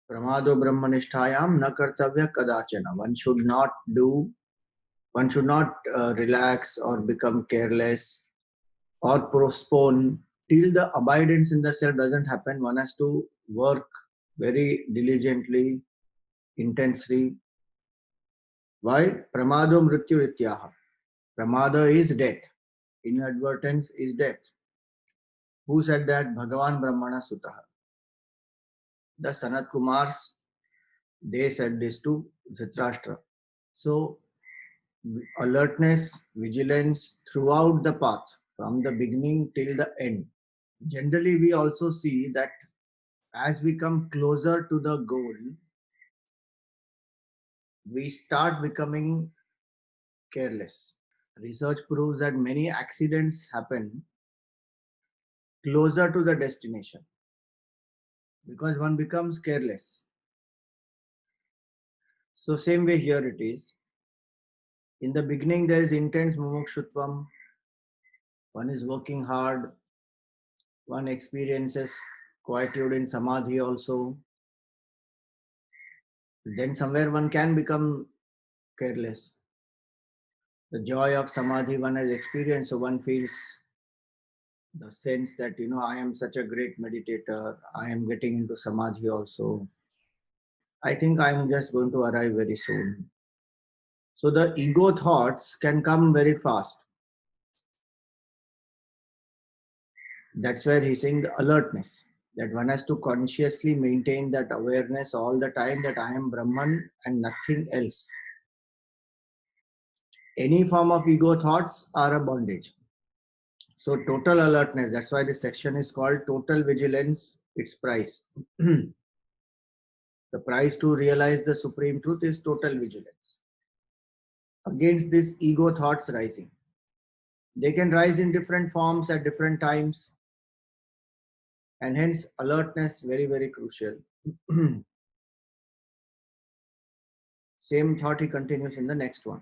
Pramado Brahmanishthayam na kartavya kadachana. One should not relax or become careless or postpone till the abidance in the self doesn't happen. One has to work very diligently, intensely. Why? Pramado mrityu rityaha. Pramada is death. Inadvertence is death. Who said that? Bhagavan Brahmana Sutaha. The Sanat Kumars, they said this to Dhritarashtra. So alertness, vigilance throughout the path, from the beginning till the end. Generally, we also see that as we come closer to the goal, we start becoming careless. Research proves that many accidents happen closer to the destination because one becomes careless. So, same way here it is. In the beginning, there is intense mumukshutvam. One is working hard. One experiences quietude in samadhi also. Then somewhere one can become careless. The joy of samadhi one has experienced, so one feels the sense that, I am such a great meditator, I am getting into samadhi also. I think I am just going to arrive very soon. So the ego thoughts can come very fast. That's where he's saying the alertness, that one has to consciously maintain that awareness all the time that I am Brahman and nothing else. Any form of ego thoughts are a bondage. So total alertness, that's why this section is called total vigilance, its price. The price to realize the supreme truth is total vigilance. Against this ego thoughts rising. They can rise in different forms at different times. And hence alertness very, very crucial. Same thought he continues in the next one.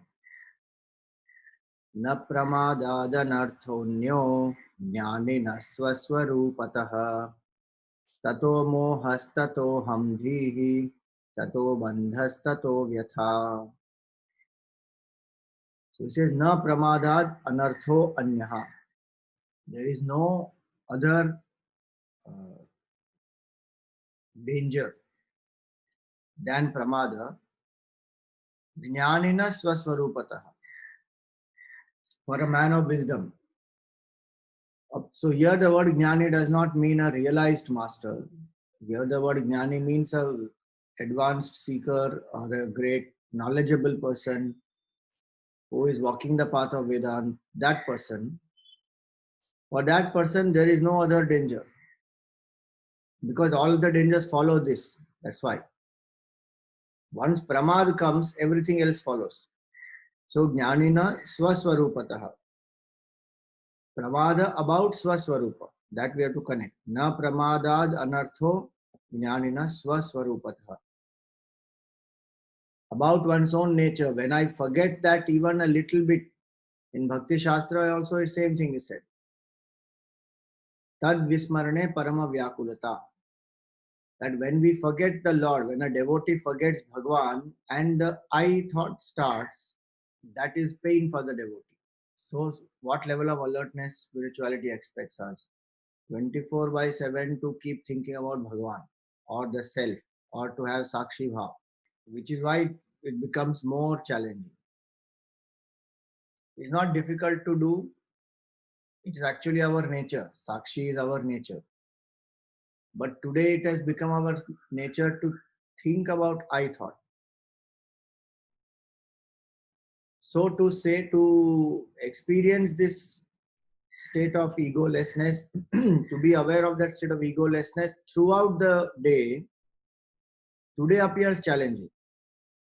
न प्रमादादनर्थोऽन्यो ज्ञानिनः स्वस्वरूपतः ततो मोहस्ततो हम धीः ततो बन्धस्ततो व्यथा. So he says, na pramadad anartho anyaha. There is no other danger than pramada. Jnanina swaswarupataha. For a man of wisdom. So here the word jnani does not mean a realized master. Here the word jnani means a advanced seeker or a great knowledgeable person who is walking the path of Vedanta. That person, for that person there is no other danger. Because all the dangers follow this. That's why. Once pramad comes, everything else follows. So jnanina swaswarupataha. Pramada about swaswarupa. That we have to connect. Na pramadad anartho jnanina swaswarupataha. About one's own nature. When I forget that even a little bit, in Bhakti Shastra also the same thing is said. Tad vismarane parama vyakulata. That when we forget the Lord, when a devotee forgets Bhagwan and the I thought starts, that is pain for the devotee. So, what level of alertness spirituality expects us? 24/7 to keep thinking about Bhagwan or the self or to have Sakshi Bhav, which is why it becomes more challenging. It's not difficult to do, it is actually our nature. Sakshi is our nature. But today it has become our nature to think about I thought. So to say, to experience this state of egolessness, to be aware of that state of egolessness throughout the day, today appears challenging.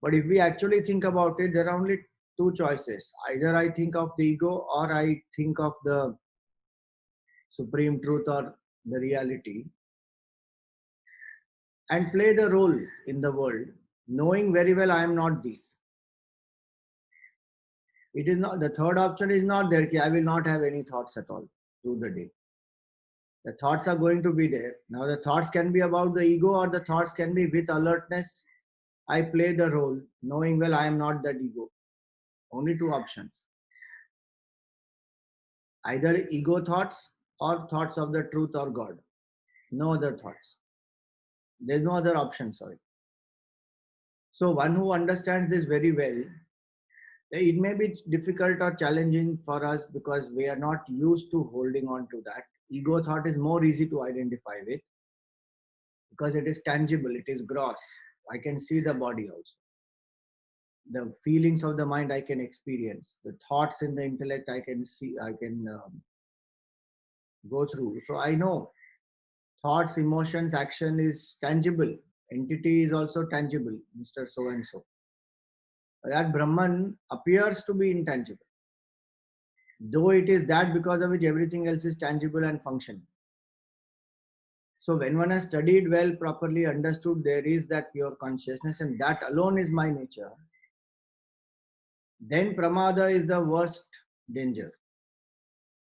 But if we actually think about it, there are only two choices. Either I think of the ego or I think of the supreme truth or the reality and play the role in the world, knowing very well I am not this. It is not, the third option is not there. I will not have any thoughts at all through the day. The thoughts are going to be there. Now the thoughts can be about the ego, or the thoughts can be with alertness. I play the role, knowing well I am not that ego. Only two options. Either ego thoughts or thoughts of the truth or God. No other thoughts. There's no other option, sorry. So one who understands this very well, it may be difficult or challenging for us because we are not used to holding on to that. Ego thought is more easy to identify with because it is tangible, it is gross. I can see the body also. The feelings of the mind I can experience. The thoughts in the intellect I can see, I can go through. So I know thoughts, emotions, action is tangible. Entity is also tangible, Mr. So and so. That Brahman appears to be intangible, though it is that because of which everything else is tangible and functioning. So when one has studied well, properly understood there is that pure consciousness and that alone is my nature, then pramada is the worst danger.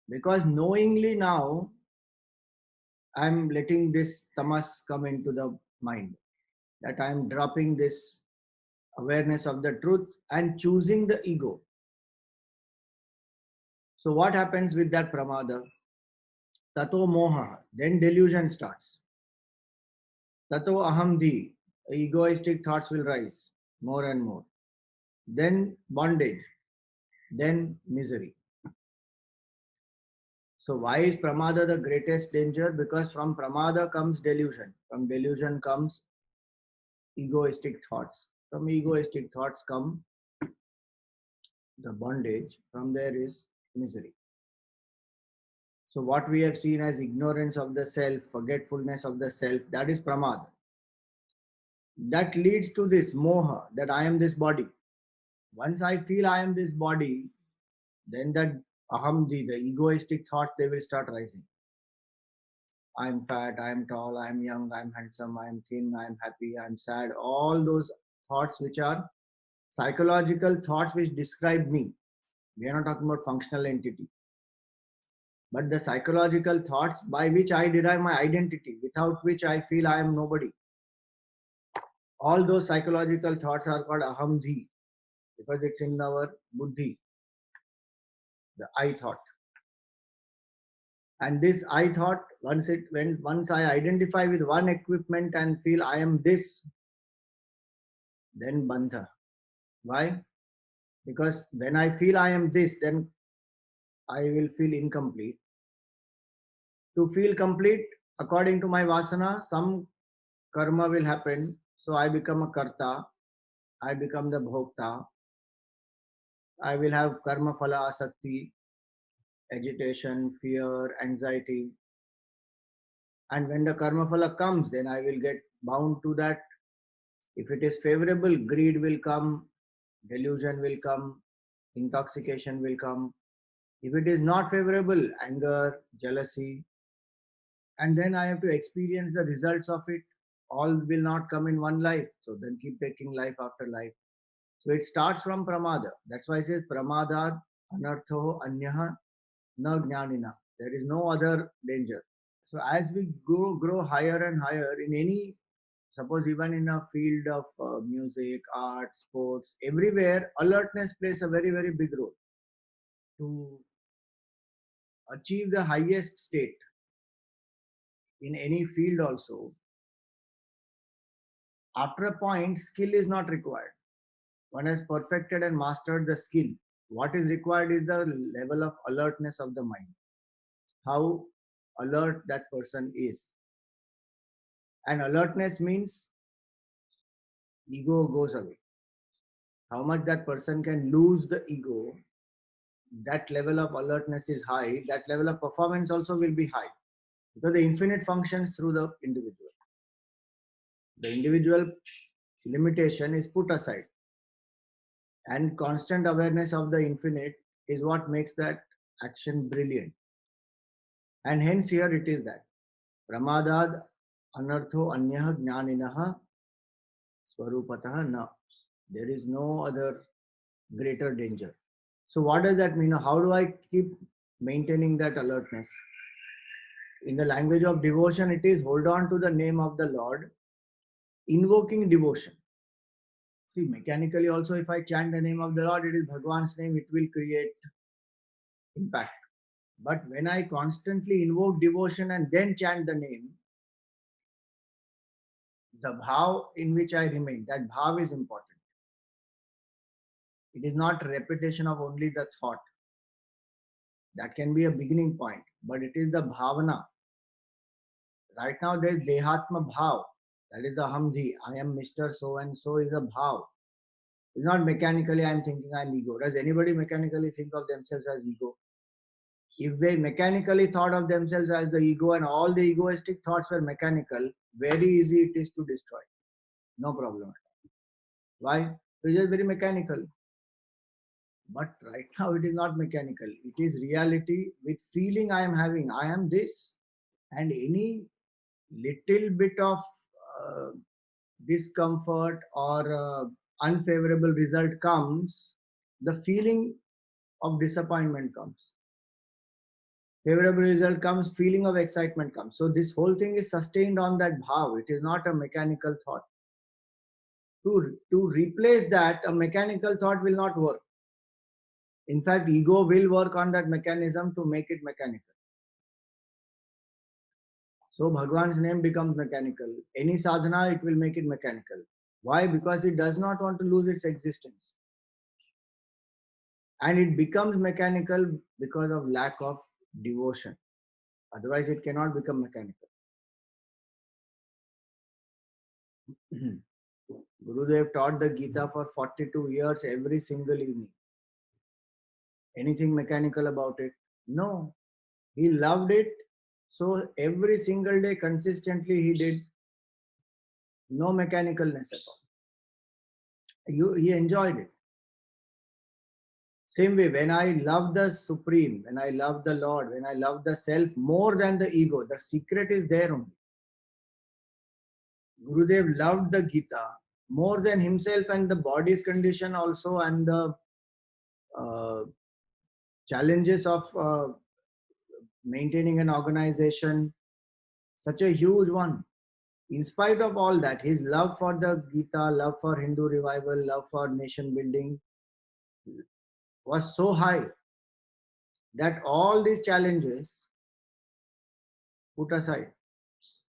Because knowingly now, I'm letting this tamas come into the mind, that I'm dropping this awareness of the truth and choosing the ego. So what happens with that pramada? Tato moha, then delusion starts. Tato ahamdi, egoistic thoughts will rise more and more. Then bondage, then misery. So why is pramada the greatest danger? Because from pramada comes delusion. From delusion comes egoistic thoughts. From egoistic thoughts come the bondage. From there is misery. So what we have seen as ignorance of the self, forgetfulness of the self, that is pramada. That leads to this moha, that I am this body. Once I feel I am this body, then that ahamdi, the egoistic thoughts, they will start rising. I'm fat, I'm tall, I'm young, I'm handsome, I'm thin, I'm happy, I'm sad. All those thoughts which are psychological thoughts which describe me. We are not talking about functional entity. But the psychological thoughts by which I derive my identity, without which I feel I am nobody. All those psychological thoughts are called ahamdhi because it's in our buddhi, the I thought. And this I thought, once I identify with one equipment and feel I am this, then bandha. Why? Because when I feel I am this, then I will feel incomplete. To feel complete, according to my vasana, some karma will happen. So I become a karta, I become the bhokta, I will have karma phala asakti, agitation, fear, anxiety. And when the karma phala comes, then I will get bound to that. If it is favorable, greed will come, delusion will come, intoxication will come. If it is not favorable, anger, jealousy, and then I have to experience the results of it. All will not come in one life. So then keep taking life after life. So it starts from pramada. That's why it says pramadad anartho anyaha na jnanina. There is no other danger. So as we grow higher and higher in any, suppose even in a field of music, art, sports, everywhere, alertness plays a very, very big role to achieve the highest state in any field also. After a point, skill is not required. One has perfected and mastered the skill. What is required is the level of alertness of the mind. How alert that person is. And alertness means ego goes away. How much that person can lose the ego, that level of alertness is high, that level of performance also will be high. Because the infinite functions through the individual. The individual limitation is put aside. And constant awareness of the infinite is what makes that action brilliant. And hence here it is that Pramadad anartho anyah jnaninaha swarupatah na. There is no other greater danger. So what does that mean? How do I keep maintaining that alertness? In the language of devotion, it is hold on to the name of the Lord, invoking devotion. See, mechanically also, if I chant the name of the Lord, it is Bhagwan's name, it will create impact. But when I constantly invoke devotion and then chant the name, the bhav in which I remain, that bhav is important. It is not repetition of only the thought. That can be a beginning point, but it is the bhavana. Right now there is Dehatma Bhav. That is the Hamdhi. I am Mr. So and so is a Bhav. It's not mechanically I am thinking I am ego. Does anybody mechanically think of themselves as ego? If they mechanically thought of themselves as the ego and all the egoistic thoughts were mechanical, very easy it is to destroy. No problem. Why? It is very mechanical. But right now it is not mechanical. It is reality with feeling I am having. I am this. And any little bit of uh, discomfort or unfavorable result comes, the feeling of disappointment comes. Favorable result comes, feeling of excitement comes. So this whole thing is sustained on that bhav. It is not a mechanical thought. To replace that, a mechanical thought will not work. In fact, ego will work on that mechanism to make it mechanical. So Bhagwan's name becomes mechanical. Any sadhana, it will make it mechanical. Why? Because it does not want to lose its existence. And it becomes mechanical because of lack of devotion. Otherwise, it cannot become mechanical. Gurudev taught the Gita for 42 years every single evening. Anything mechanical about it? No. He loved it. So every single day, consistently, he did. No mechanicalness at all. He enjoyed it. Same way, when I love the Supreme, when I love the Lord, when I love the self more than the ego, the secret is there only. Gurudev loved the Gita more than himself and the body's condition also, and the uh, challenges of maintaining an organization, such a huge one. In spite of all that, his love for the Gita, love for Hindu revival, love for nation building was so high that all these challenges put aside.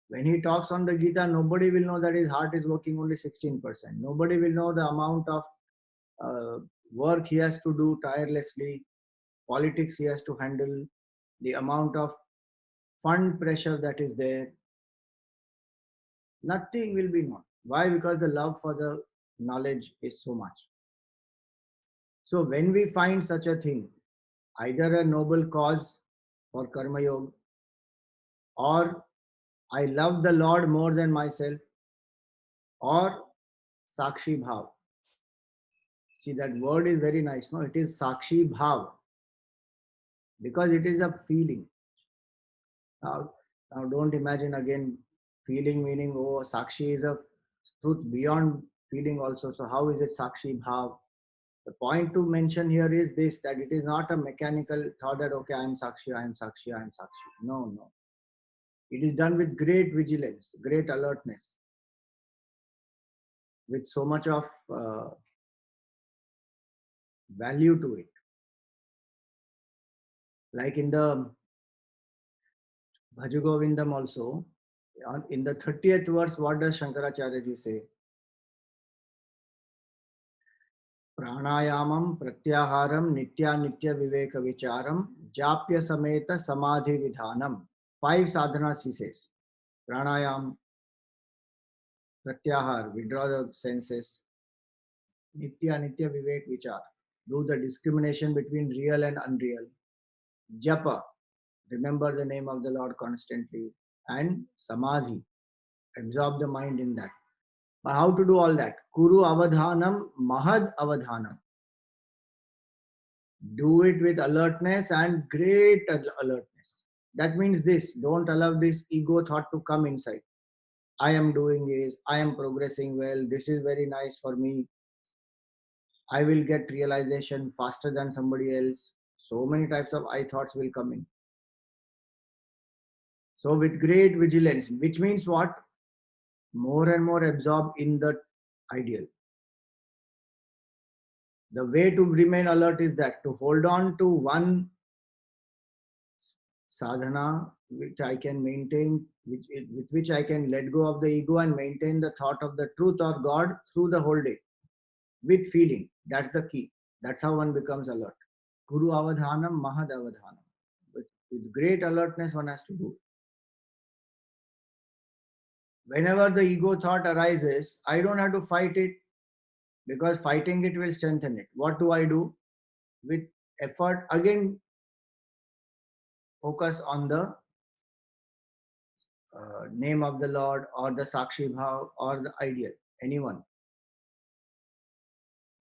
When he talks on the Gita, nobody will know that his heart is working only 16%. Nobody will know the amount of work he has to do tirelessly, politics he has to handle, the amount of fund pressure that is there. Nothing will be known. Why? Because the love for the knowledge is so much. So when we find such a thing, either a noble cause for Karma Yoga, or I love the Lord more than myself, or Sakshi Bhav. See, that word is very nice. No, it is Sakshi Bhav because it is a feeling. Now don't imagine again feeling meaning, oh, Sakshi is a truth beyond feeling also. So how is it Sakshi Bhav? The point to mention here is this, that it is not a mechanical thought that, okay, I am Sakshi, I am Sakshi, I am Sakshi. No, no. It is done with great vigilance, great alertness, with so much of value to it. Like in the Bhajagovindam also, in the 30th verse, what does Shankaracharya ji say? Pranayamam pratyaharam nitya nitya viveka vicharam japya sameta samadhi vidhanam. 5 sadhanas he says. Pranayam, pratyahar, withdraw the senses. Nitya nitya vivek vichar. Do the discrimination between real and unreal. Japa, remember the name of the Lord constantly. And samadhi, absorb the mind in that. But how to do all that? Kuru avadhanam, mahad avadhanam. Do it with alertness and great alertness. That means this, don't allow this ego thought to come inside. I am doing this, I am progressing well, this is very nice for me. I will get realization faster than somebody else. So many types of I thoughts will come in. So with great vigilance, which means what? More and more absorbed in the ideal. The way to remain alert is that to hold on to one sadhana which I can maintain, with which I can let go of the ego and maintain the thought of the truth or God through the whole day with feeling. That's the key. That's how one becomes alert. Guru avadhanam, mahad avadhanam. With great alertness, one has to do. Whenever the ego thought arises, I don't have to fight it because fighting it will strengthen it. What do I do? With effort, again, focus on the name of the Lord or the Sakshi Bhav or the ideal, anyone.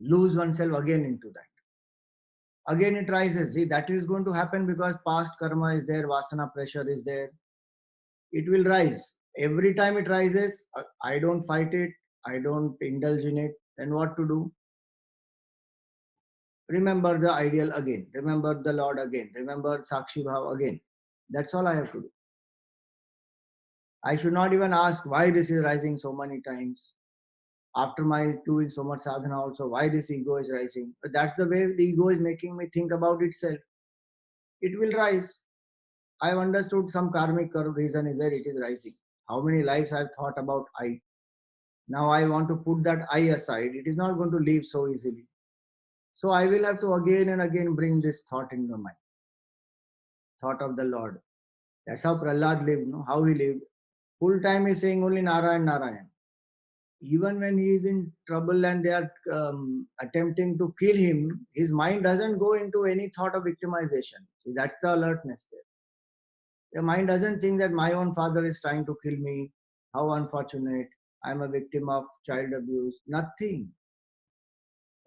Lose oneself again into that. Again, it rises. See, that is going to happen because past karma is there, vasana pressure is there. It will rise. Every time it rises, I don't fight it, I don't indulge in it. Then what to do? Remember the ideal again, remember the Lord again, remember Sakshi Bhav again. That's all I have to do. I should not even ask why this is rising so many times. After my doing so much sadhana also, why this ego is rising. But that's the way the ego is making me think about itself. It will rise. I've understood some karmic reason is that it is rising. How many lives I've thought about I. Now I want to put that I aside. It is not going to leave so easily. So I will have to again and again bring this thought in my mind. Thought of the Lord. That's how Prahlad lived, no? How he lived. Full time he's saying only Narayan, Narayan. Even when he is in trouble and they are attempting to kill him, his mind doesn't go into any thought of victimization. See, that's the alertness there. The mind doesn't think that my own father is trying to kill me. How unfortunate. I'm a victim of child abuse. Nothing.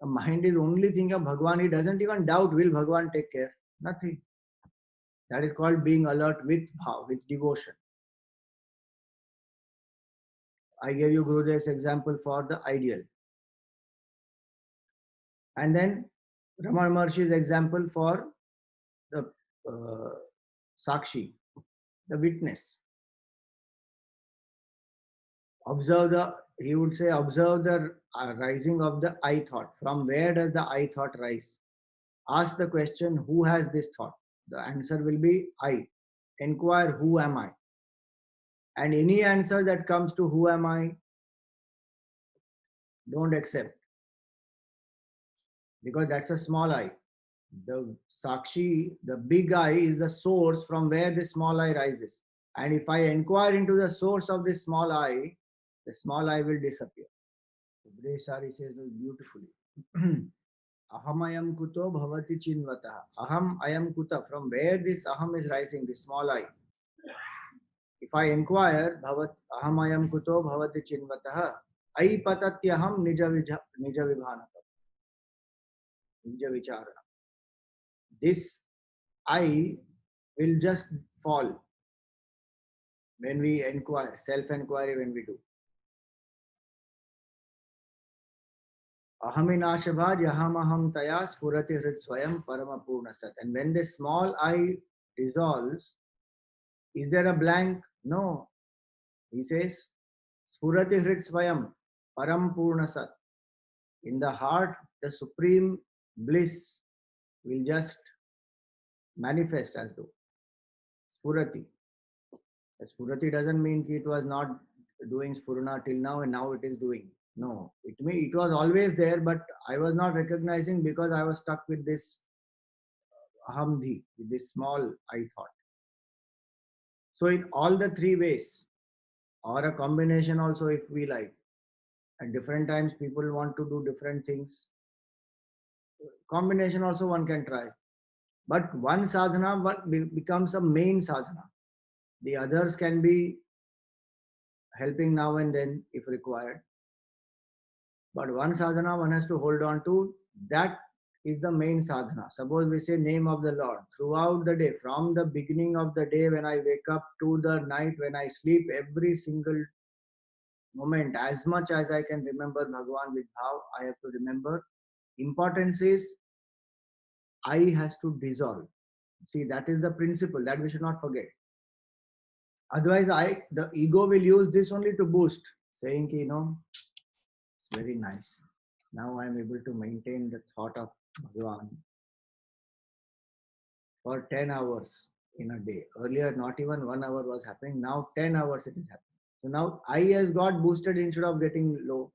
The mind is only thinking of Bhagwan. He doesn't even doubt, will Bhagwan take care? Nothing. That is called being alert with bhav, with devotion. I gave you Gurudev's example for the ideal. And then Ramana Maharshi's example for the Sakshi, the witness. Observe the, he would say, observe the rising of the I thought. From where does the I thought rise? Ask the question, who has this thought? The answer will be I. Inquire, who am I? And any answer that comes to who am I, don't accept. Because that's a small I. The Sakshi, the big I, is the source from where the small I rises. And if I inquire into the source of this small I, the small I will disappear. Breshari says this beautifully. Aham ayam kuto bhavati chinvata. Aham ayam kuta. From where this aham is rising, this small I. If I inquire, bhavat aham ayam kuto bhavati chinvata. Ai patatyaham nija vibhanata. Nija vicharana. This I will just fall when we inquire, self-inquiry when we do. Ahaminashabhaj aham taya spurati hrit swayam parama purna sat. And when the small I dissolves, is there a blank? No. He says, spurati hrit swayam param purna sat. In the heart, the supreme bliss will just manifest as though. Spurati. Spurati doesn't mean it was not doing spurna till now and now it is doing. No, it was always there, but I was not recognizing because I was stuck with this ahamdhi, with this small I thought. So in all the three ways, or a combination also if we like, at different times people want to do different things. Combination also one can try. But one sadhana becomes a main sadhana. The others can be helping now and then if required. But one sadhana one has to hold on to, that is the main sadhana. Suppose we say name of the Lord throughout the day, from the beginning of the day when I wake up to the night when I sleep, every single moment, as much as I can remember Bhagwan with bhav, I have to remember. Importance is I has to dissolve. See, that is the principle that we should not forget. Otherwise, the ego will use this only to boost, saying, it's very nice. Now I am able to maintain the thought of Bhagavan for 10 hours in a day. Earlier, not even 1 hour was happening. Now 10 hours it is happening. So now I has got boosted instead of getting low.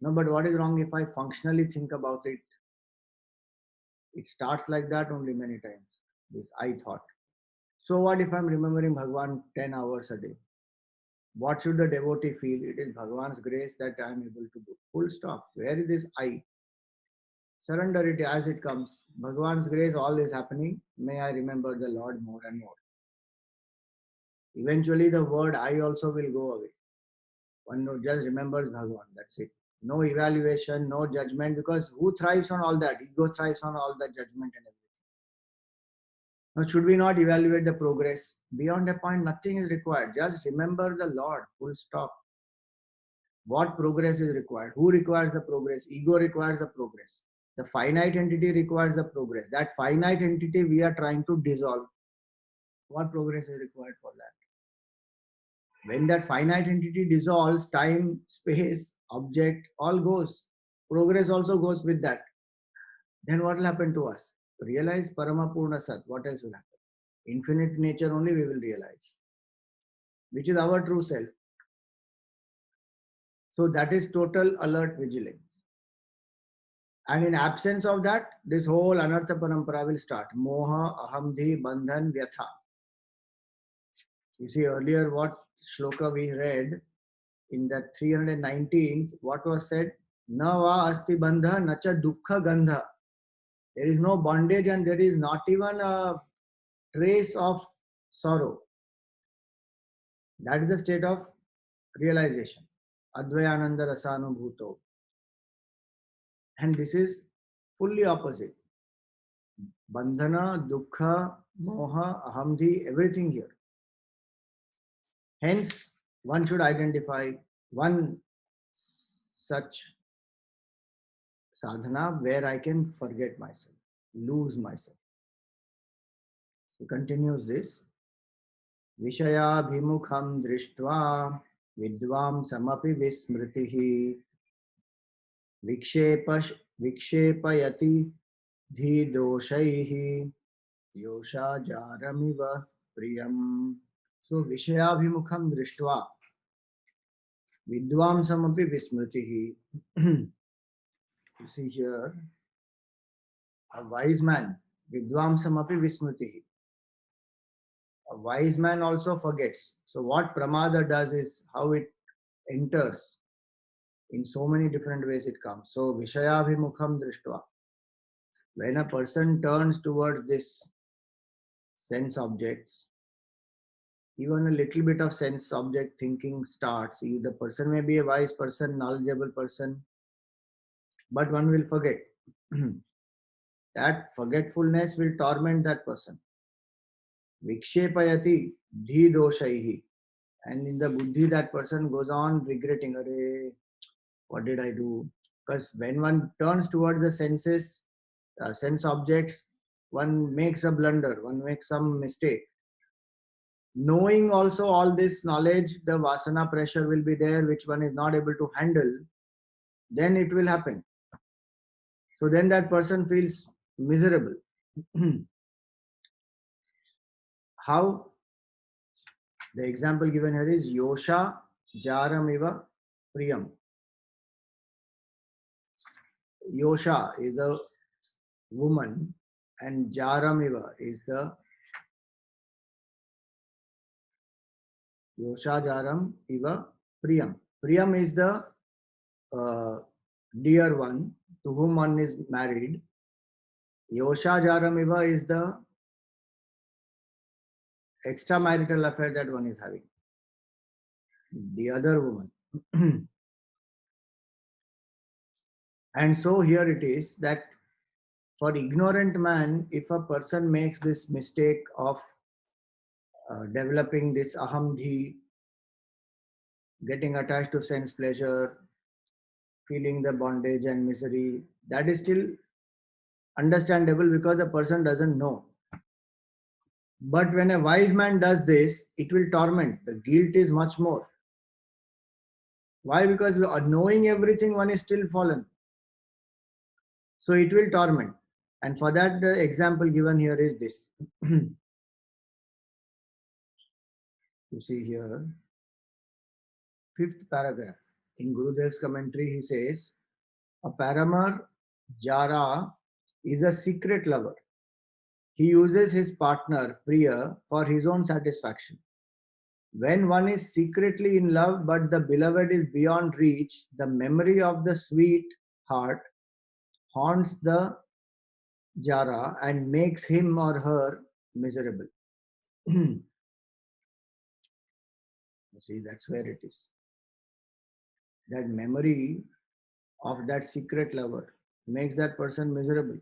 No, but what is wrong if I functionally think about it? It starts like that only many times. This I thought. So what if I'm remembering Bhagavan 10 hours a day? What should the devotee feel? It is Bhagavan's grace that I am able to do. Full stop. Where is this I? Surrender it as it comes. Bhagavan's grace, all is happening. May I remember the Lord more and more. Eventually, the word I also will go away. One just remembers Bhagavan. That's it. No evaluation, no judgment, because who thrives on all that? Ego thrives on all that judgment and everything. Now, should we not evaluate the progress? Beyond a point, nothing is required. Just remember the Lord. Full stop. What progress is required? Who requires the progress? Ego requires the progress. The finite entity requires the progress. That finite entity we are trying to dissolve. What progress is required for that? When that finite entity dissolves, time, space, object, all goes. Progress also goes with that. Then what will happen to us? Realize Paramapurna Sat. What else will happen? Infinite nature only we will realize, which is our true self. So that is total alert vigilance. And in absence of that, this whole Anartha Parampara will start. Moha, Ahamdhi, Bandhan, Vyatha. You see earlier what shloka we read in that 319th, what was said? Na va asti bandha, nacha dukkha gandha. There is no bondage and there is not even a trace of sorrow. That is the state of realization. Advayananda Rasanubhuto. And this is fully opposite. Bandhana, dukkha, moha, ahamdhi, everything here. Hence, one should identify one such sadhana where I can forget myself, lose myself. So continues this. Vishayabhimukham drishtva vidvam samapi vismritihi vikshepayati dhi doshaihi yosha jaramiva priyam. So Vishayabhimukham drishtva vidvamsamapi vismritihi. You see here, a wise man, vidvamsamapi vismritihi. A wise man also forgets. So what pramada does is how it enters. In so many different ways it comes. So Vishayabhimukham drishtva. When a person turns towards this sense objects, even a little bit of sense object thinking starts. The person may be a wise person, knowledgeable person, but one will forget. That forgetfulness will torment that person. Vikshepayati dhi doshaihi. And in the buddhi, that person goes on regretting, Arey, what did I do? Because when one turns towards the senses, sense objects, one makes a blunder, one makes some mistake. Knowing also all this knowledge, the vasana pressure will be there, which one is not able to handle, then it will happen. So then that person feels miserable. How? The example given here is Yosha Jaramiva Priyam. Yosha is the woman and Jaramiva is the Yosha Jaram Iva Priyam. Priyam is the dear one to whom one is married. Yosha Jaram Iva is the extramarital affair that one is having. The other woman. And so here it is that for ignorant man, if a person makes this mistake of developing this ahamdhi, getting attached to sense pleasure, feeling the bondage and misery, that is still understandable because the person doesn't know. But when a wise man does this, it will torment. The guilt is much more. Why? Because knowing everything, one is still fallen. So it will torment. And for that, the example given here is this. You see here, fifth paragraph. In Gurudev's commentary, he says, a Paramar Jara is a secret lover. He uses his partner, Priya, for his own satisfaction. When one is secretly in love but the beloved is beyond reach, the memory of the sweet heart haunts the Jara and makes him or her miserable. You see, that's where it is. That memory of that secret lover makes that person miserable.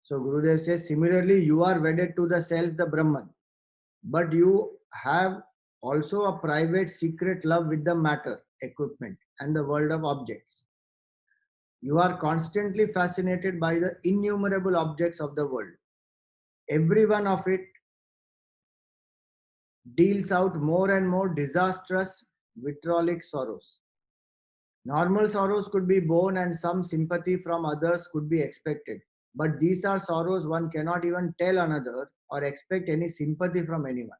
So Gurudev says, similarly, you are wedded to the self, the Brahman, but you have also a private secret love with the matter, equipment, and the world of objects. You are constantly fascinated by the innumerable objects of the world. Every one of it deals out more and more disastrous, vitriolic sorrows. Normal sorrows could be borne and some sympathy from others could be expected. But these are sorrows one cannot even tell another or expect any sympathy from anyone.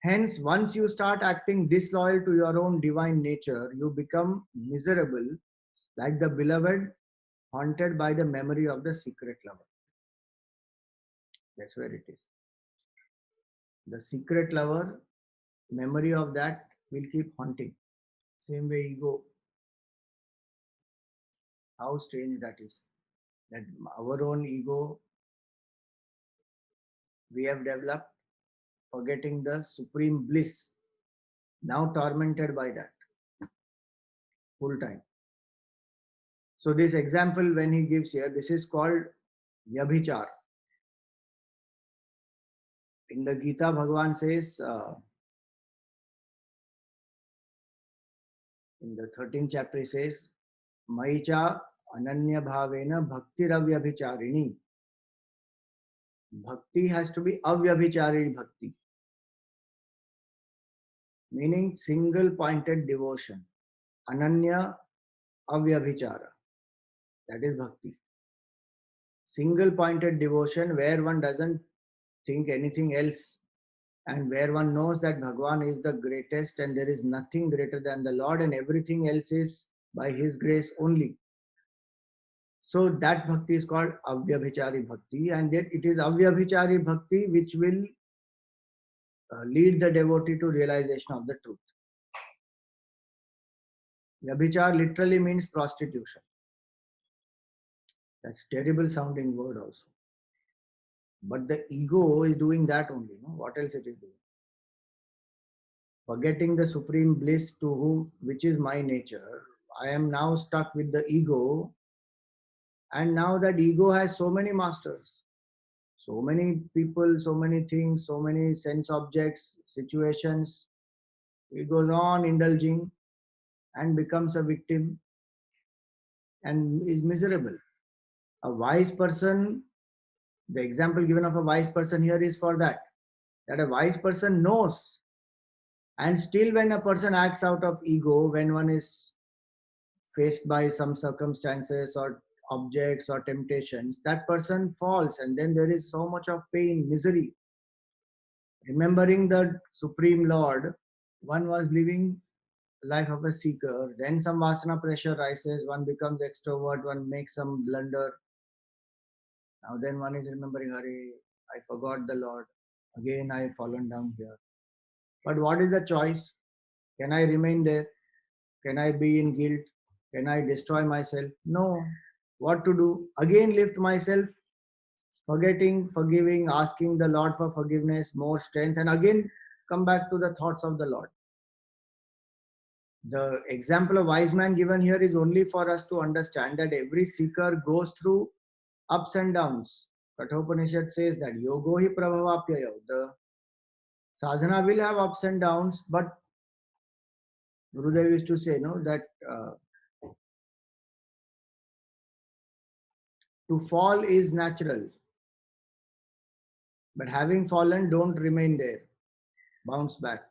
Hence, once you start acting disloyal to your own divine nature, you become miserable like the beloved haunted by the memory of the secret lover. That's where it is. The secret lover, memory of that will keep haunting. Same way ego. How strange that is. That our own ego we have developed, forgetting the supreme bliss, now tormented by that full time. So this example when he gives here, this is called Vyabhichar. In the Gita, Bhagavan says, in the 13th chapter, he says, Maicha Ananya Bhavena Bhakti Ravyabhicharini. Bhakti has to be Avyabhichari Bhakti, meaning single pointed devotion. Ananya Avyabhichara. That is Bhakti. Single pointed devotion where one doesn't think anything else and where one knows that Bhagwan is the greatest and there is nothing greater than the Lord and everything else is by His grace only. So that bhakti is called Avyabhichari Bhakti, and yet it is Avyabhichari Bhakti which will lead the devotee to realization of the truth. Vyabhichar literally means prostitution. That's terrible sounding word also. But the ego is doing that only. No? What else it is doing? Forgetting the supreme bliss to whom, which is my nature. I am now stuck with the ego, and now that ego has so many masters, so many people, so many things, so many sense objects, situations. It goes on indulging and becomes a victim and is miserable. A wise person, the example given of a wise person here is for that a wise person knows, and still when a person acts out of ego, when one is faced by some circumstances or objects or temptations, that person falls, and then there is so much of pain, misery. Remembering the Supreme Lord, one was living life of a seeker. Then some vasana pressure rises, one becomes extrovert, one makes some blunder. Now then one is remembering, Hare, I forgot the Lord. Again I have fallen down here. But what is the choice? Can I remain there? Can I be in guilt? Can I destroy myself? No. What to do? Again lift myself, forgetting, forgiving, asking the Lord for forgiveness, more strength, and again come back to the thoughts of the Lord. The example of wise man given here is only for us to understand that every seeker goes through ups and downs. Kathopanishad says that yogo hi prabhavapyayo. The sadhana will have ups and downs, but Gurudev used to say, no, that to fall is natural. But having fallen, don't remain there. Bounce back.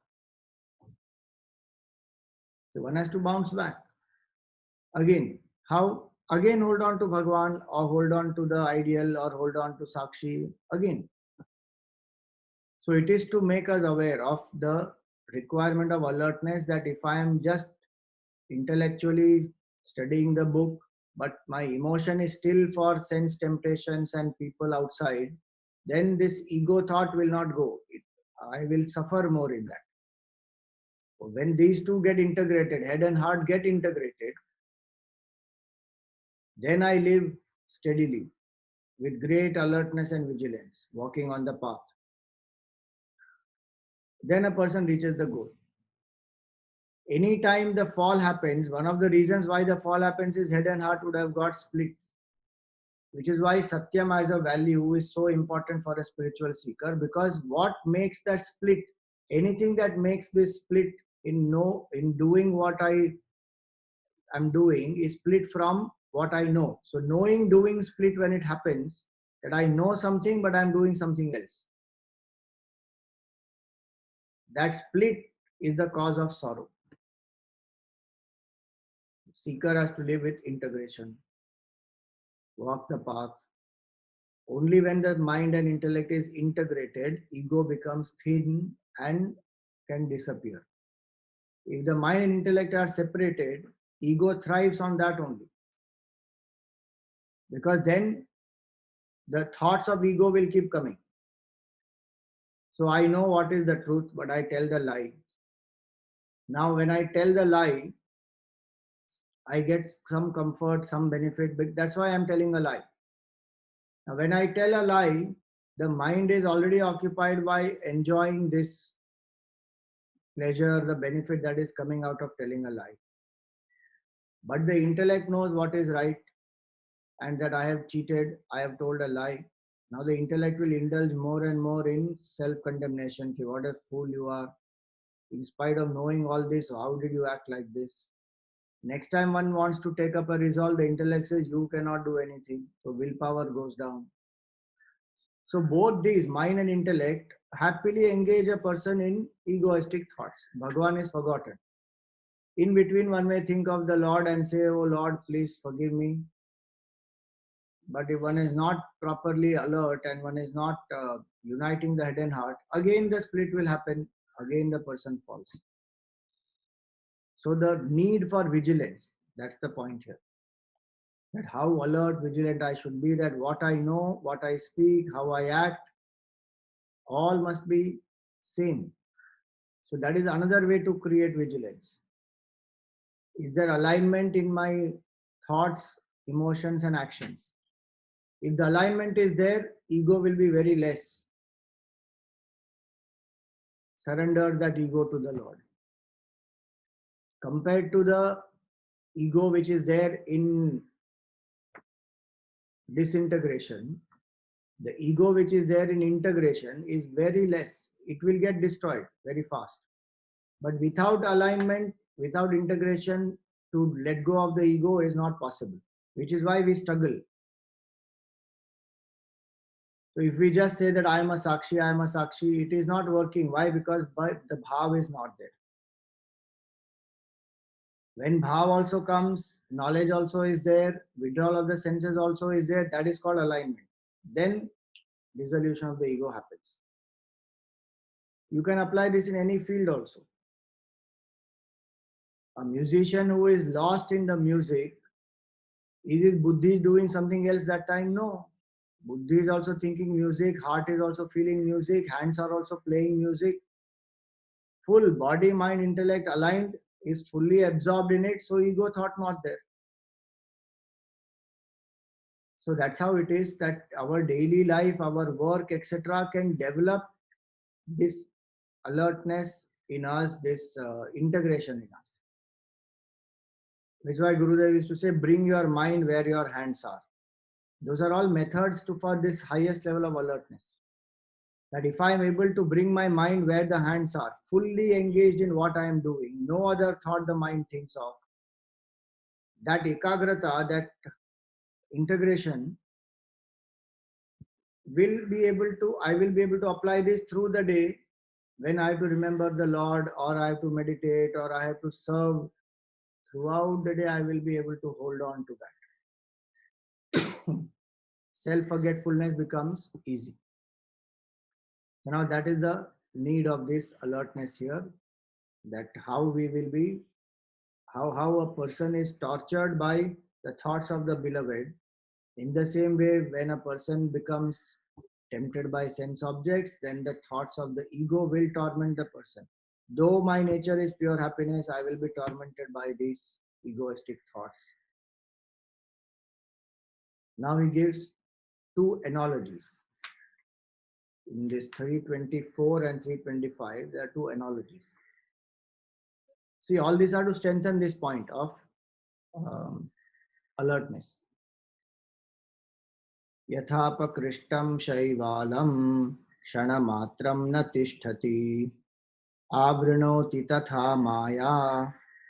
So one has to bounce back. Again, how? Again, hold on to Bhagwan or hold on to the ideal or hold on to Sakshi. Again. So it is to make us aware of the requirement of alertness, that if I am just intellectually studying the book, but my emotion is still for sense temptations and people outside, then this ego thought will not go. I will suffer more in that. When these two get integrated, head and heart get integrated, then I live steadily with great alertness and vigilance, walking on the path. Then a person reaches the goal. Anytime the fall happens, one of the reasons why the fall happens is head and heart would have got split, which is why Satyam as a value is so important for a spiritual seeker, because what makes that split, anything that makes this split in doing what I am doing is split from what I know. So knowing doing split when it happens, that I know something but I'm doing something else. That split is the cause of sorrow. Seeker has to live with integration, walk the path. Only when the mind and intellect is integrated, ego becomes thin and can disappear. If the mind and intellect are separated, ego thrives on that only. Because then the thoughts of ego will keep coming. So I know what is the truth, but I tell the lie. Now, when I tell the lie, I get some comfort, some benefit, but that's why I'm telling a lie. Now, when I tell a lie, the mind is already occupied by enjoying this pleasure, the benefit that is coming out of telling a lie. But the intellect knows what is right and that I have cheated, I have told a lie. Now the intellect will indulge more and more in self-condemnation. What a fool you are. In spite of knowing all this, how did you act like this? Next time one wants to take up a resolve, the intellect says you cannot do anything. So willpower goes down. So both these, mind and intellect, happily engage a person in egoistic thoughts. Bhagwan is forgotten. In between, one may think of the Lord and say, oh Lord, please forgive me. But if one is not properly alert and one is not uniting the head and heart, again the split will happen, again the person falls. So the need for vigilance, that's the point here. That how alert, vigilant I should be, that what I know, what I speak, how I act, all must be same. So that is another way to create vigilance. Is there alignment in my thoughts, emotions and actions? If the alignment is there, ego will be very less. Surrender that ego to the Lord. Compared to the ego which is there in disintegration, the ego which is there in integration is very less. It will get destroyed very fast. But without alignment, without integration, to let go of the ego is not possible, which is why we struggle. So if we just say that I am a Sakshi, I am a Sakshi, it is not working. Why? Because the bhav is not there. When bhav also comes, knowledge also is there, withdrawal of the senses also is there, that is called alignment. Then dissolution of the ego happens. You can apply this in any field also. A musician who is lost in the music, is his buddhi doing something else that time? No. Buddhi is also thinking music, heart is also feeling music, hands are also playing music. Full body, mind, intellect aligned, is fully absorbed in it, so ego thought not there. So that's how it is that our daily life, our work, etc., can develop this alertness in us, this integration in us. Which is why Gurudev used to say, bring your mind where your hands are. Those are all methods for this highest level of alertness. That if I am able to bring my mind where the hands are, fully engaged in what I am doing, no other thought the mind thinks of, that ekagrata, that integration I will be able to apply this through the day when I have to remember the Lord, or I have to meditate, or I have to serve. Throughout the day, I will be able to hold on to that. Self forgetfulness becomes easy. So now that is the need of this alertness here, that how we will be, how a person is tortured by the thoughts of the beloved. In the same way, when a person becomes tempted by sense objects, then the thoughts of the ego will torment the person. Though my nature is pure happiness, I will be tormented by these egoistic thoughts. Now he gives two analogies. In this 324 and 325, there are two analogies. See, all these are to strengthen this point of alertness. यथापकृष्टं शैवालं क्षणमात्रं न तिष्ठति आवृणोति तथा माया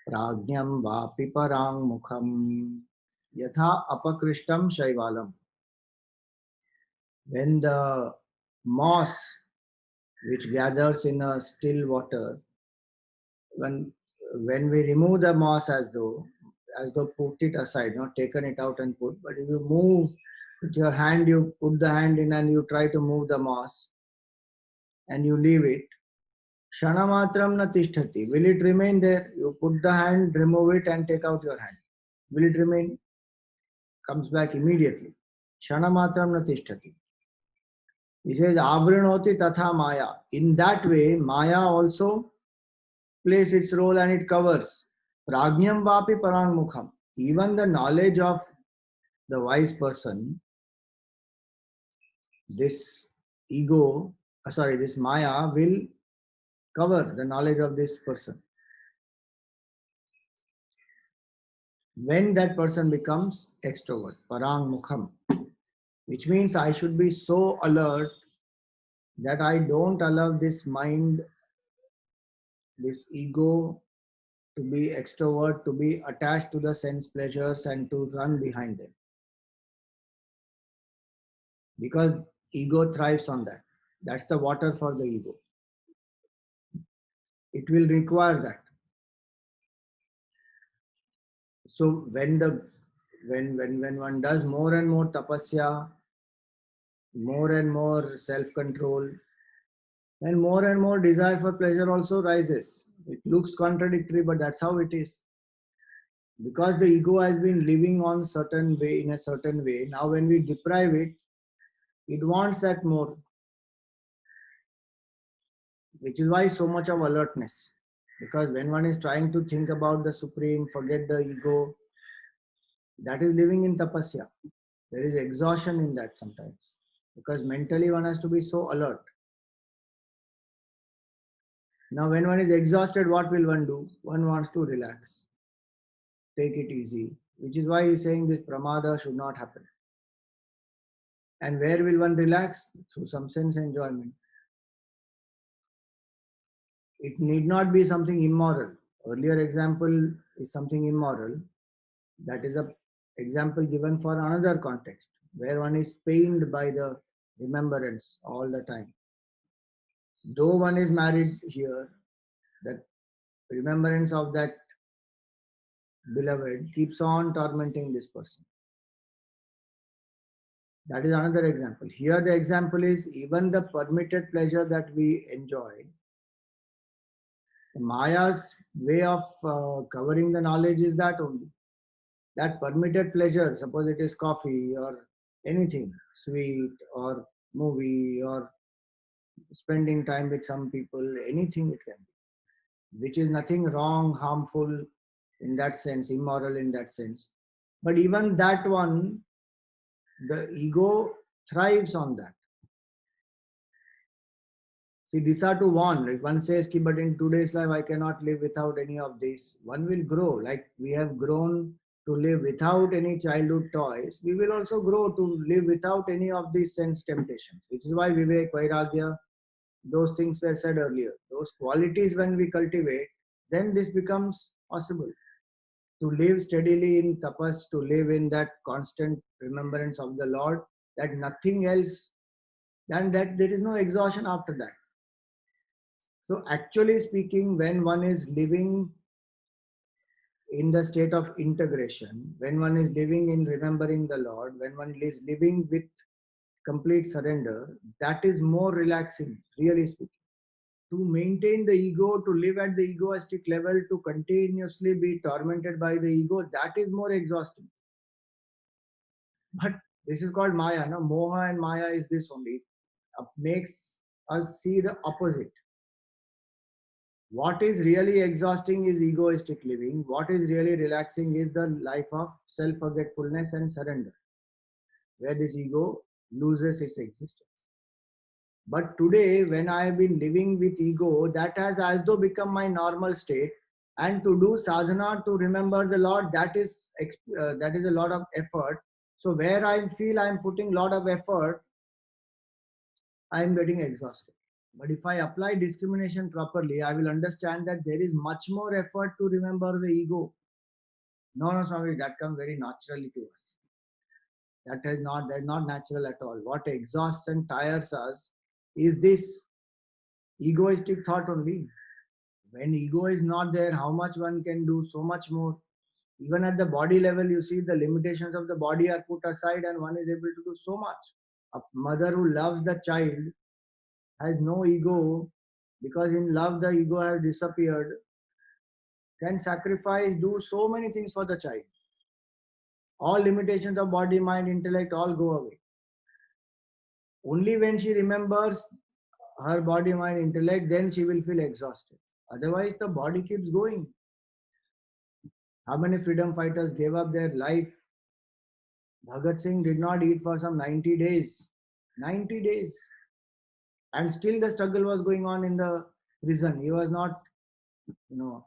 प्राज्ञं वापि पराङ्मुखम् यथा अपकृष्टं शैवालं. When the moss which gathers in a still water, when we remove the moss as though put it aside, not taken it out and put, but if you move with your hand, you put the hand in and you try to move the moss and you leave it, Shanamatram na tishtati. Will it remain there? You put the hand, remove it and take out your hand. Will it remain? Comes back immediately. Shanamatram na tishtati. He says, Avrinoti tatha maya. In that way, maya also plays its role and it covers. Prajnam vapi parangmukham. Even the knowledge of the wise person, this this maya will cover the knowledge of this person. When that person becomes extrovert, parang mukham, which means I should be so alert that I don't allow this mind, this ego, to be extrovert, to be attached to the sense pleasures and to run behind them. Because ego thrives on that. That's the water for the ego. It will require that. So when one does more and more tapasya, more and more self-control, and more desire for pleasure also rises. It looks contradictory, but that's how it is. Because the ego has been living on certain way, in a certain way. Now when we deprive it, it wants that more. Which is why so much of alertness. Because when one is trying to think about the Supreme, forget the ego, that is living in tapasya. There is exhaustion in that sometimes. Because mentally one has to be so alert. Now when one is exhausted, what will one do? One wants to relax. Take it easy. Which is why he's saying this pramada should not happen. And where will one relax? Through some sense enjoyment. It need not be something immoral. Earlier example is something immoral. That is a example given for another context, where one is pained by the remembrance all the time. Though one is married here, that remembrance of that beloved keeps on tormenting this person. That is another example. Here the example is even the permitted pleasure that we enjoy. The Maya's way of covering the knowledge is that only. That permitted pleasure, suppose it is coffee or anything, sweet or movie or spending time with some people, anything it can be, which is nothing wrong, harmful in that sense, immoral in that sense. But even that one, the ego thrives on that. See, these are to warn. If one says, but in today's life, I cannot live without any of this, one will grow. Like we have grown to live without any childhood toys, we will also grow to live without any of these sense temptations, which is why Vivek, Vairagya, those things were said earlier. Those qualities, when we cultivate, then this becomes possible. To live steadily in tapas, to live in that constant remembrance of the Lord, that nothing else and that there is no exhaustion after that. So actually speaking, when one is living in the state of integration, when one is living in remembering the Lord, when one is living with complete surrender, that is more relaxing, really speaking. To maintain the ego, to live at the egoistic level, to continuously be tormented by the ego, that is more exhausting. But this is called Maya. No? Moha and Maya is this only. Makes us see the opposite. What is really exhausting is egoistic living. What is really relaxing is the life of self forgetfulness and surrender, where this ego loses its existence. But today, when I have been living with ego, that has as though become my normal state. And to do sadhana, to remember the Lord, that is a lot of effort. So where I feel I am putting a lot of effort, I am getting exhausted. But if I apply discrimination properly, I will understand that there is much more effort to remember the ego. No, no, Swami, that comes very naturally to us. That is not natural at all. What exhausts and tires us is this egoistic thought only. When ego is not there, how much one can do, so much more. Even at the body level, you see the limitations of the body are put aside and one is able to do so much. A mother who loves the child has no ego because in love the ego has disappeared, can sacrifice, do so many things for the child. All limitations of body, mind, intellect all go away. Only when she remembers her body, mind, intellect, then she will feel exhausted. Otherwise, the body keeps going. How many freedom fighters gave up their life? Bhagat Singh did not eat for some 90 days. 90 days. And still the struggle was going on in the prison. He was not, you know,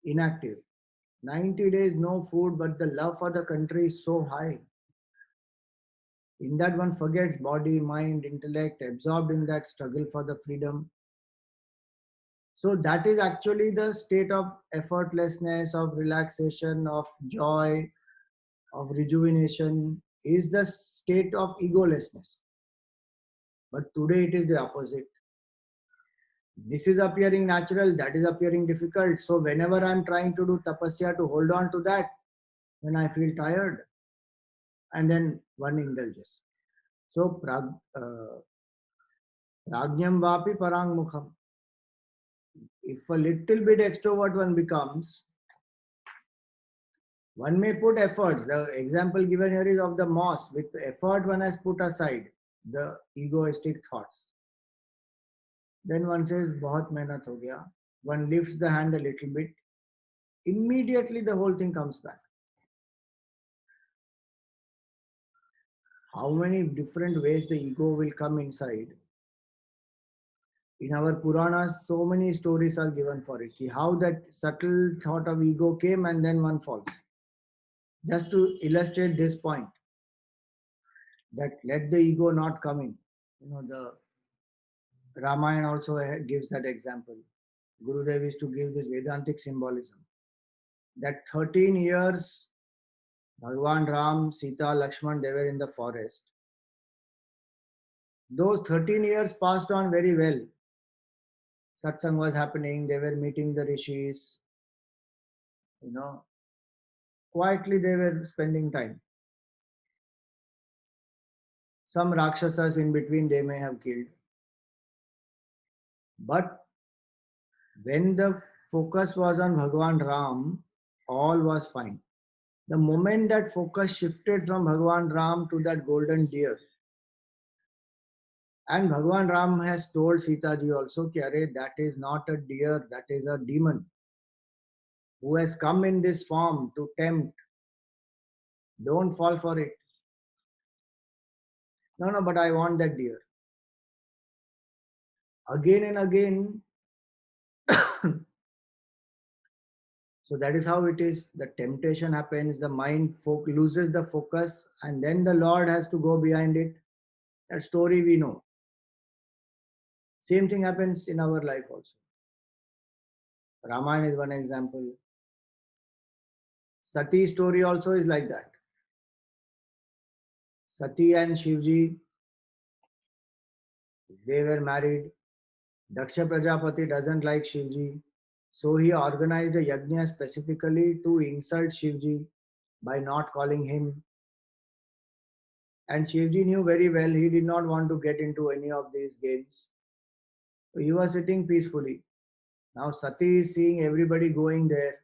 inactive. 90 days, no food, but the love for the country is so high. In that one forgets body, mind, intellect, absorbed in that struggle for the freedom. So that is actually the state of effortlessness, of relaxation, of joy, of rejuvenation, is the state of egolessness. But today it is the opposite. This is appearing natural, that is appearing difficult. So whenever I'm trying to do tapasya to hold on to that, then I feel tired and then one indulges. So prajnam vapi parang mukham. If a little bit extrovert one becomes, one may put efforts. The example given here is of the moss. With effort, one has put aside the egoistic thoughts. Then one says, "बहुत मेहनत हो गया." One lifts the hand a little bit. Immediately, the whole thing comes back. How many different ways the ego will come inside? In our Puranas, so many stories are given for it. How that subtle thought of ego came and then one falls. Just to illustrate this point, that let the ego not come in. The Ramayana also gives that example. Gurudev is to give this Vedantic symbolism. That 13 years, Bhagwan Ram, Sita, Lakshman, they were in the forest. Those 13 years passed on very well. Satsang was happening, they were meeting the rishis, you know, quietly they were spending time. Some Rakshasas in between they may have killed. But when the focus was on Bhagwan Ram, all was fine. The moment that focus shifted from Bhagwan Ram to that golden deer, and Bhagwan Ram has told Sita ji also, Kyare, that is not a deer, that is a demon who has come in this form to tempt. Don't fall for it. No, no, but I want that deer. Again and again. So that is how it is. The temptation happens, the mind loses the focus, and then the Lord has to go behind it. That story we know. Same thing happens in our life also. Ramayana is one example. Sati story also is like that. Sati and Shivji, They were married. Daksha Prajapati doesn't like Shivji, so he organized a yajna specifically to insult Shivji by not calling him. And Shivji knew very well he did not want to get into any of these games. So he was sitting peacefully. Now Sati is seeing everybody going there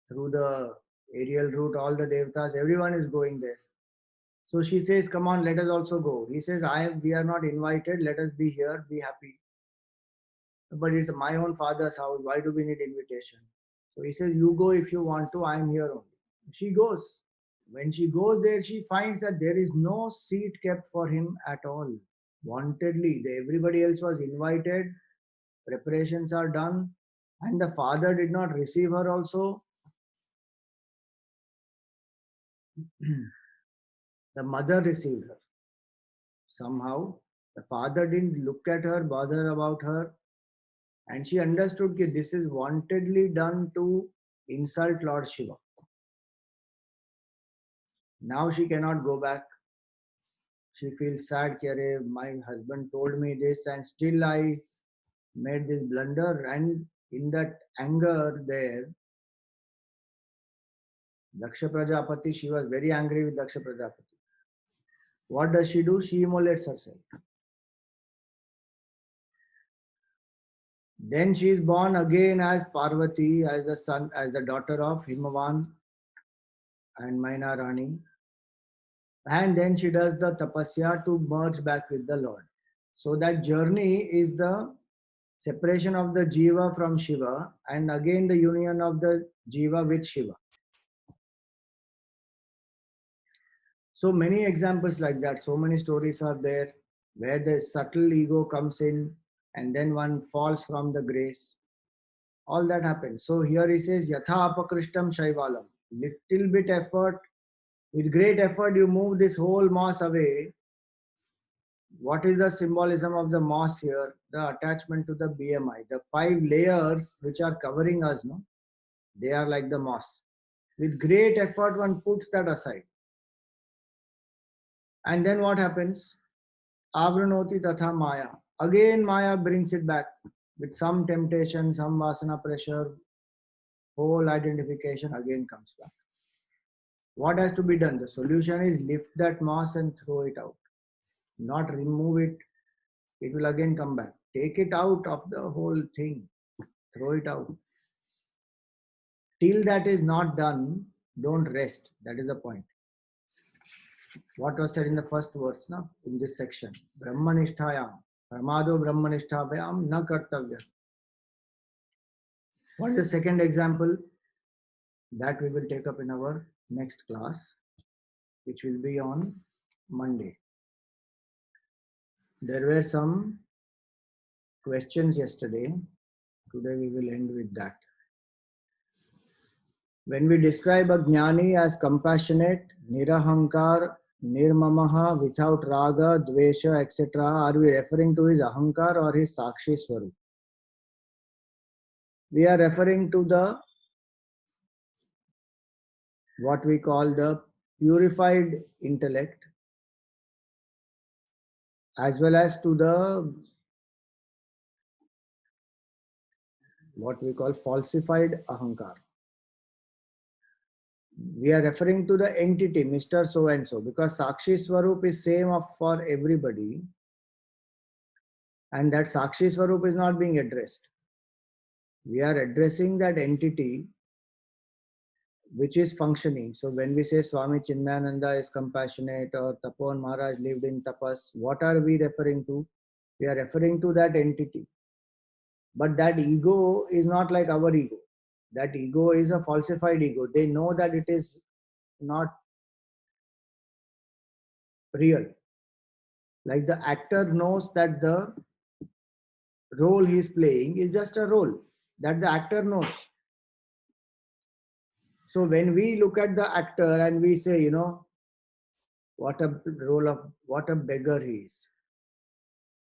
through the aerial route, all the devatas, everyone is going there. So she says, "Come on, let us also go." He says, We are not invited, let us be here, be happy. But it's my own father's house, why do we need invitation? So he says, "You go if you want to, I am here only." She goes. When she goes there, she finds that there is no seat kept for him at all. Wantedly, everybody else was invited, preparations are done, and the father did not receive her also. The mother received her. Somehow, the father didn't look at her, bother about her, and she understood that this is wantedly done to insult Lord Shiva. Now she cannot go back. She feels sad, that my husband told me this and still I made this blunder. And in that anger there, Daksha Prajapati, she was very angry with Daksha Prajapati. What does she do? She immolates herself. Then she is born again as Parvati, as the daughter of Himavan and Maina Rani. And then she does the tapasya to merge back with the Lord. So that journey is the separation of the jiva from Shiva and again the union of the jiva with Shiva. So many examples like that, so many stories are there where the subtle ego comes in and then one falls from the grace. All that happens. So here he says, Yatha apakrishtam shaivalam. Little bit effort, with great effort you move this whole mass away. What is the symbolism of the moss here? The attachment to the BMI. The 5 layers which are covering us, no? They are like the moss. With great effort, one puts that aside. And then what happens? Avranoti tatha Maya. Again, Maya brings it back with some temptation, some vasana pressure, whole identification again comes back. What has to be done? The solution is lift that moss and throw it out. Not remove it. It will again come back. Take it out of the whole thing. Throw it out. Till that is not done, don't rest. That is the point. What was said in the first verse now in this section? Brahmanishtayam. Pramado Brahmanishtayam na kartavya. What is the second example? That we will take up in our next class, which will be on Monday. There were some questions yesterday. Today we will end with that. When we describe a jnani as compassionate, nirahankar, nirmamaha, without raga, dvesha, etc., are we referring to his ahankar or his sakshi swarup? We are referring to the what we call the purified intellect, as well as to the what we call falsified ahankar. We are referring to the entity, Mr. So and so, because Sakshi Swarup is same for everybody, and that Sakshi Swarup is not being addressed. We are addressing that entity which is functioning. So when we say Swami Chinmayananda is compassionate or Tapovan Maharaj lived in tapas, what are we referring to? We are referring to that entity. But that ego is not like our ego. That ego is a falsified ego. They know that it is not real. Like the actor knows that the role he is playing is just a role that the actor knows. So when we look at the actor and we say, what a beggar he is.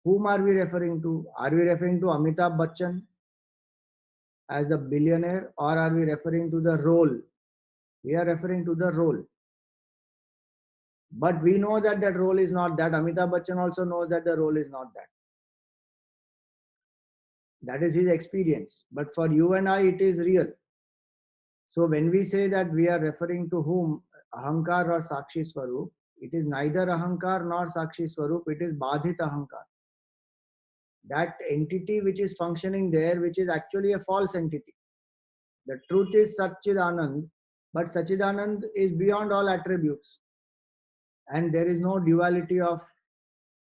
Whom are we referring to? Are we referring to Amitabh Bachchan as the billionaire, or are we referring to the role? We are referring to the role. But we know that that role is not that. Amitabh Bachchan also knows that the role is not that. That is his experience. But for you and I, it is real. So when we say that we are referring to whom, Ahankar or Sakshi Swarup, it is neither Ahankar nor Sakshi Swarup, it is Badhit Ahankar. That entity which is functioning there, which is actually a false entity. The truth is Satchidanand, but Satchidanand is beyond all attributes. And there is no duality of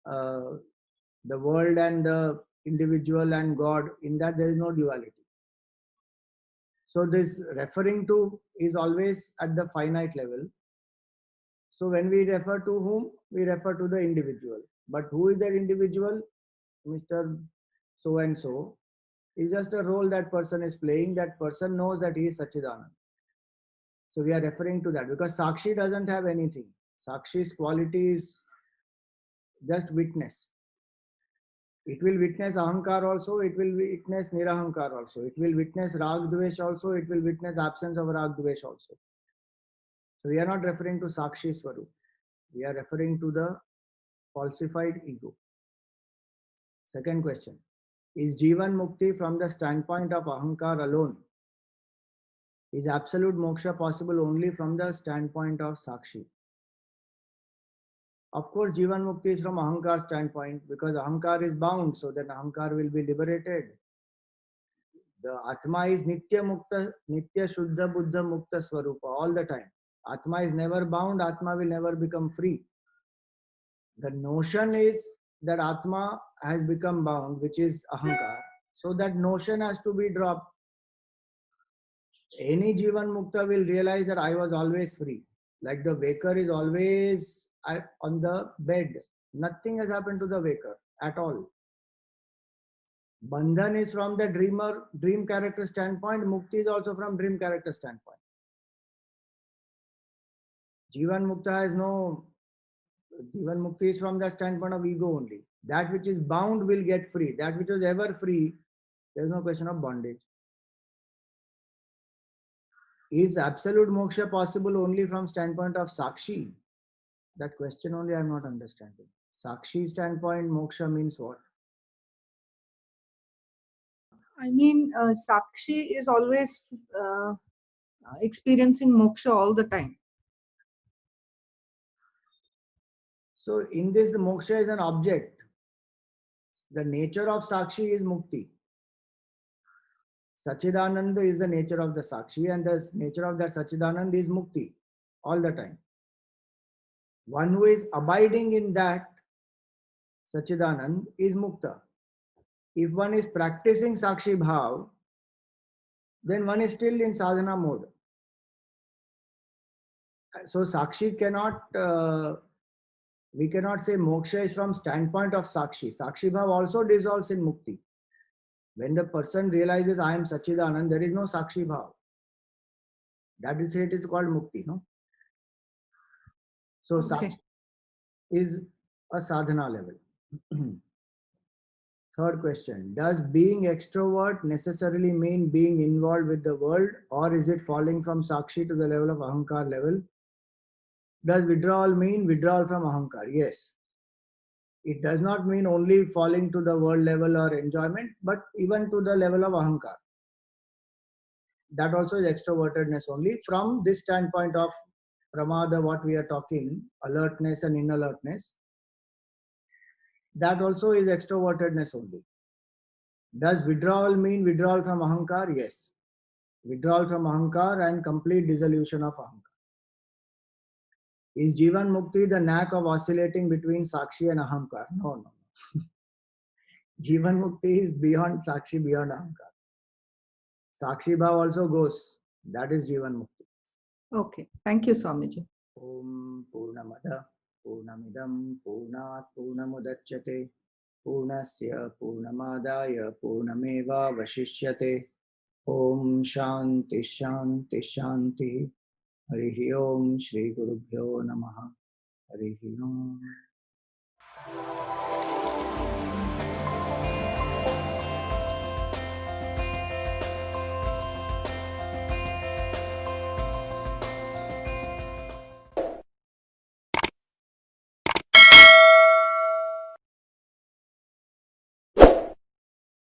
the world and the individual and God. In that, there is no duality. So this referring to is always at the finite level. So when we refer to whom, we refer to the individual. But who is that individual? Mr. So and so is just a role that person is playing. That person knows that he is Satchidanand. So we are referring to that because Sakshi doesn't have anything. Sakshi's quality is just witness. It will witness Ahankar also, it will witness Nirahankar also, it will witness Rag Dvesh also, it will witness absence of Rag Dvesh also. So we are not referring to Sakshi Swarup. We are referring to the falsified ego. Second question. Is Jivan Mukti from the standpoint of Ahankar alone? Is absolute moksha possible only from the standpoint of Sakshi? Of course, Jivan Mukti is from Ahankar standpoint because Ahankar is bound, so then Ahankar will be liberated. The Atma is Nitya Mukta, Nitya Shuddha Buddha Mukta Swarupa all the time. Atma is never bound, Atma will never become free. The notion is that Atma has become bound, which is Ahankar. So that notion has to be dropped. Any Jivan Mukta will realize that I was always free. Like the waker is always on the bed. Nothing has happened to the waker at all. Bandhan is from the dream character standpoint. Mukti is also from dream character standpoint. Jivan Mukta has no, Jivan Mukti is from the standpoint of ego only. That which is bound will get free. That which was ever free, there is no question of bondage. Is absolute moksha possible only from standpoint of Sakshi? That question only I am not understanding. Sakshi standpoint, moksha means what? I mean, Sakshi is always experiencing moksha all the time. So in this, the moksha is an object. The nature of Sakshi is mukti. Sachidananda is the nature of the Sakshi, and the nature of that Sachidananda is mukti all the time. One who is abiding in that Sachidanand is mukta. If one is practicing Sakshi Bhav, then one is still in sadhana mode. So Sakshi cannot, we cannot say moksha is from standpoint of Sakshi. Sakshi Bhav also dissolves in mukti. When the person realizes I am Sachidanand, there is no Sakshi Bhav. That is it is called mukti, no? So Okay. Sakshi is a sadhana level. Third question. Does being extrovert necessarily mean being involved with the world, or is it falling from Sakshi to the level of Ahankar level? Does withdrawal mean withdrawal from Ahankar? Yes. It does not mean only falling to the world level or enjoyment, but even to the level of Ahankar. That also is extrovertedness only from this standpoint of pramada, what we are talking, alertness and inalertness. That also is extrovertedness only. Does withdrawal mean withdrawal from Ahankar? Yes. Withdrawal from Ahankar and complete dissolution of Ahankar. Is Jivan Mukti the knack of oscillating between Sakshi and Ahankar? No. Jivan Mukti is beyond Sakshi, beyond Ahankar. Sakshi Bhav also goes. That is Jivan Mukti. Okay. Thank you, Swamiji. Om Purnamada Purnamidam Purnat Purnamudachyate Purnasya Purnamadaya Purnameva Vashishyate. Om Shanti Shanti Shanti. Harihi Om Shri Gurubhyo Namaha. Harihi Om.